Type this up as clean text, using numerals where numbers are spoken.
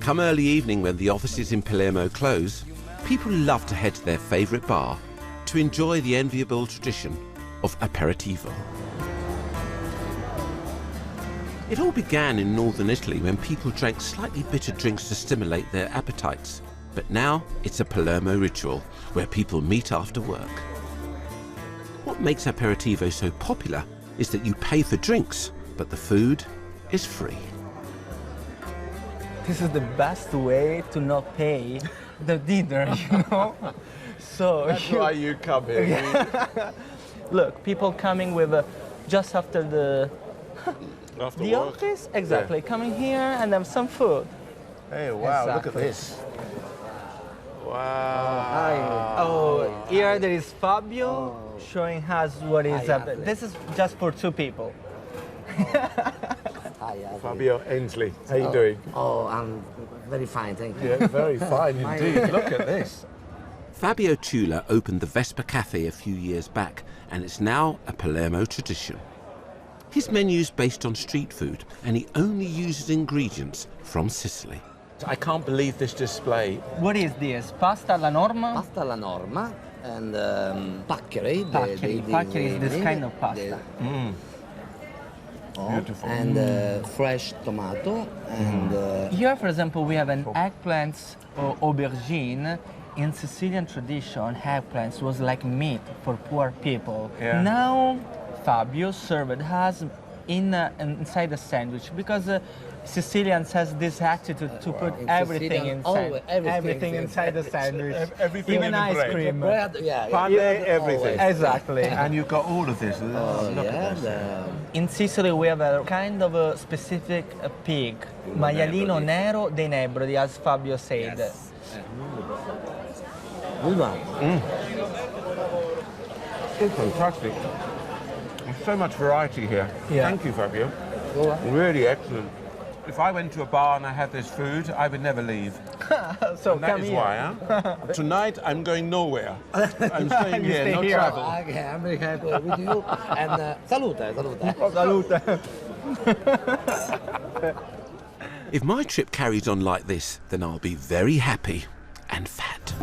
Come early evening when the offices in Palermo close, people love to head to their favourite bar to enjoy the enviable tradition of aperitivo. It all began in northern Italy when people drank slightly bitter drinks to stimulate their appetites. But now it's a Palermo ritual where people meet after work. What makes aperitivo so popular is that you pay for drinks, but the food is free. This is the best way to not pay the dinner, you know? So that's why you come here. Look, people coming with just after the office, exactly, coming here and have some food. Hey, wow, exactly. Look at this. Wow. Oh, here there is Fabio showing us what is this is just for two people. Fabio Ainsley, how you doing? Oh, I'm very fine, thank you. Yeah, very fine indeed. Look at this. Fabio Ciulla opened the Vespa Cafe a few years back, and it's now a Palermo tradition. His menu's based on street food, and he only uses ingredients from Sicily. I can't believe this display. What is this? Pasta alla norma? Pasta alla norma and paccheri. Paccheri is this kind of pasta. Beautiful. And fresh tomato. And here, for example, we have an eggplant or aubergine. In Sicilian tradition, eggplants was like meat for poor people. Yeah. Now, Fabio served us inside a sandwich because Sicilians has this attitude to put everything inside. Everything inside the sandwich. Everything even in the ice bread. cream. bread, Pane, everything. Exactly. And you've got all of this. Look at this. In Sicily, we have a kind of a specific pig, maialino nero dei Nebrodi, as Fabio said. Yes. Good one. It's fantastic. There's so much variety here. Yeah. Thank you, Fabio. Really excellent. If I went to a bar and I had this food, I would never leave. So And that come is here. why, huh? Tonight, I'm going nowhere. I'm staying You here, stay no here. travel. Okay, I'm very happy with you. And salute. Salute. If my trip carries on like this, then I'll be very happy and fat.